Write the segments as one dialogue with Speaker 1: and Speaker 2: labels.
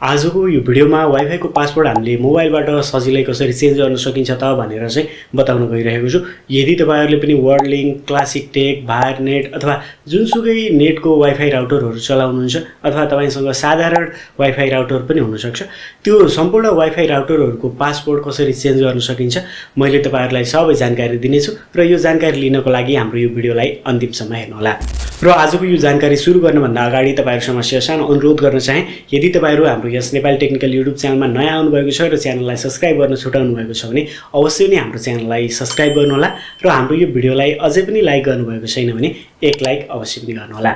Speaker 1: आजको यो भिडियोमा वाइफाई को पासवर्ड हामीले मोबाइलबाट सजिलै कसरी चेन्ज गर्न सकिन्छ त भनेर चाहिँ बताउन गइरहेको छु। यदि तपाईहरुले पनि वर्ल्ड लिंक, क्लासिक टेक, भारनेट अथवा जुनसुकै नेटको वाइफाई राउटरहरु चलाउनुहुन्छ अथवा तपाईसँग साधारण वाइफाई राउटर पनि हुन सक्छ, त्यो सम्पूर्ण वाइफाई राउटरहरुको पासवर्ड कसरी चेन्ज गर्न सकिन्छ मैले तपाईहरुलाई सबै जानकारी दिनेछु र यो जानकारी लिनको लागि हाम्रो यो भिडियोलाई अन्तिमसम्म हेर्नु होला। र आजको यो जानकारी सुरु गर्नुभन्दा अगाडि तपाईहरुसँग सानो अनुरोध गर्न चाहे, यदि तपाईहरु हाम्रो यस नेपाली टेक्निकल युट्युब च्यानलमा नयाँ आउनु भएको छ र च्यानललाई सब्स्क्राइब गर्न छुटाउनु भएको छ भने अवश्य नै हाम्रो च्यानललाई सब्स्क्राइब गर्नु होला र हाम्रो यो भिडियोलाई अझै पनि लाइक गर्नु भएको छैन भने एक लाइक अवश्य पनि गर्नु होला।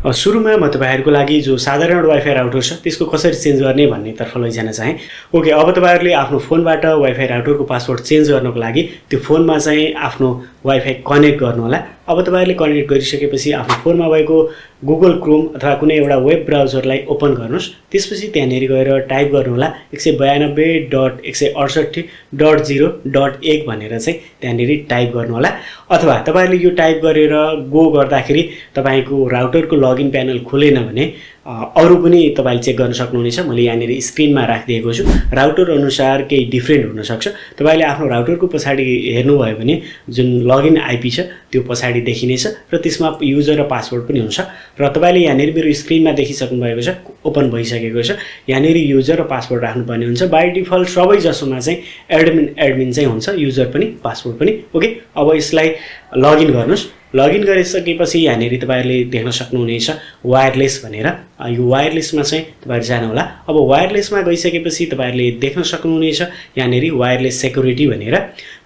Speaker 1: सुरुमा म तपाईहरुको लागि जो साधारण वाइफाई राउटर छ त्यसको कसरी चेन्ज गर्ने भन्ने तर्फ लैजान चाहे। ओके, अब तपाईहरुले आफ्नो फोनबाट वाइफाई राउटरको पासवर्ड चेन्ज गर्नको लागि त्यो फोनमा चाहिँ आफ्नो वाइफाई कनेक्ट गर्नु होला। अब तपाईहरुले कनेक्ट गरिसकेपछि आफ्नो फोनमा भएको गुगल क्रोम अथवा कुनै एउटा वेब ब्राउजरलाई ओपन गर्नुस्। त्यसपछि त्यहाँनेरि गएर टाइप गर्नु होला 192.168.0.1 भनेर चाहिँ त्यहाँनेरि टाइप गर्नु होला। अथवा तपाईहरुले यो टाइप गरेर गो गर्दाखेरि तपाईको राउटरको लगइन प्यानल खुलेन भने अरु पनि तपाईले चेक गर्न सक्नुहुनेछ। मैले यहाँनेरि स्क्रिनमा राखिदिएको छु। राउटर अनुसार केही डिफरेन्ट हुन सक्छ। तपाईले आफ्नो राउटरको पछाडी हेर्नु भयो भने जुन लगइन आईपी छ त्यो पछाडी देखिनेछ र त्यसमा युजर र पासवर्ड पनि हुन्छ। र तपाईले यहाँनेरि मेरो स्क्रिनमा देखिसक्नु भएको छ, ओपन भइसकेको छ। यहाँनेरि युजर र पासवर्ड राख्नुपर्ने हुन्छ। बाइ डिफल्ट सबै जसोमा चाहिँ एडमिन चाहिँ हुन्छ, युजर पनि पासवर्ड पनि। ओके, अब यसलाई लगइन गर्नुस्। लगइन गरिसकेपछि यहाँनेरि तपाईहरुले देख्न सक्नुहुनेछ वायरलेस भनेर। यो वायरलेसमा चाहिँ तपाईहरु जानु होला। अब वायरलेसमा गइसकेपछि तपाईहरुले देख्न सक्नुहुनेछ यहाँनेरि वायरलेस सेक्युरिटी भनेर।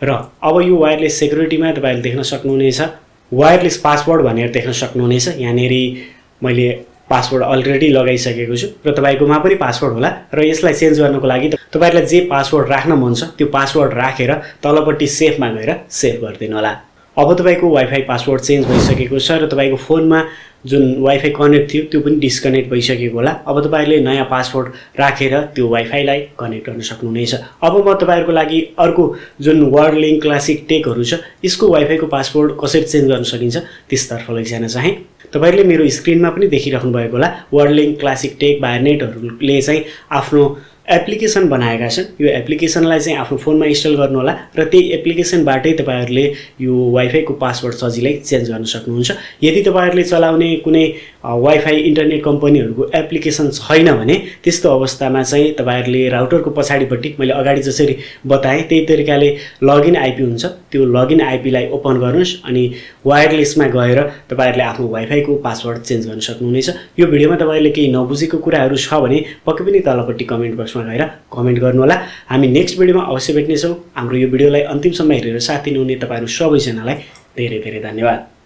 Speaker 1: र अब यो वायरलेस सेक्युरिटीमा तपाईहरुले देख्न सक्नुहुनेछ वायरलेस पासवर्ड भनेर देख्न सक्नुहुनेछ। यहाँनेरि मैले पासवर्ड अलरेडी लगाइसकेको छु र तपाईकोमा पनि पासवर्ड होला। र यसलाई चेन्ज गर्नको लागि तपाईहरुलाई जे पासवर्ड राख्न मन छ त्यो पासवर्ड राखेर तलपट्टि सेभमा गएर सेभ गर्दिनु होला। अब तपाईको वाइफाई पासवर्ड चेन्ज भइसकेको छ र तपाईको फोनमा जुन वाइफाई कनेक्ट थियो त्यो पनि डिस्कनेक्ट भइसकेको होला। अब तपाईहरुले नयाँ पासवर्ड राखेर त्यो वाइफाईलाई कनेक्ट गर्न सक्नुहुनेछ। अब म तपाईहरुको लागि अर्को जुन वर्ल्ड लिंक, क्लासिक टेकहरु छ यसको वाइफाईको पासवर्ड कसरी चेन्ज गर्न सकिन्छ त्यसतर्फ लैजान चाहे। तपाईहरुले मेरो स्क्रिनमा पनि देखिराख्नु भएको होला वर्ल्ड लिंक, क्लासिक टेक, भारनेटहरुले चाहिँ आफ्नो एप्लिकेसन बनाएका छन्। यो एप्लिकेसनलाई चाहिँ आफ्नो फोनमा इन्स्टल गर्नु होला र त्यही एप्लिकेसनबाटै तपाईहरुले यो वाइफाईको पासवर्ड सजिलै चेन्ज गर्न सक्नुहुन्छ। यदि तपाईहरुले चलाउने कुनै वाइफाई इन्टरनेट कम्पनीहरुको एप्लिकेसन छैन भने त्यस्तो अवस्थामा चाहिँ तपाईहरुले राउटरको पछाडीपट्टि मैले अगाडि जसरी बताए त्यही तरिकाले लगइन आईपी हुन्छ, त्यो लगइन आईपी लाई ओपन गर्नुस् अनि वायरलेसमा गएर तपाईहरुले आफ्नो वाइफाईको पासवर्ड चेन्ज गर्न सक्नुहुनेछ। यो भिडियोमा तपाईहरुले केही नबुझेको कुराहरु छ भने पक्कै पनि तलपट्टि कमेन्ट बक्समा गएर कमेन्ट गर्नु होला। हामी नेक्स्ट भिडियोमा अवश्य भेट्ने छौं। हाम्रो यो भिडियोलाई अन्तिमसम्म हेरेर साथ दिनुहुने तपाईहरु सबैजनालाई धेरै धेरै धन्यवाद।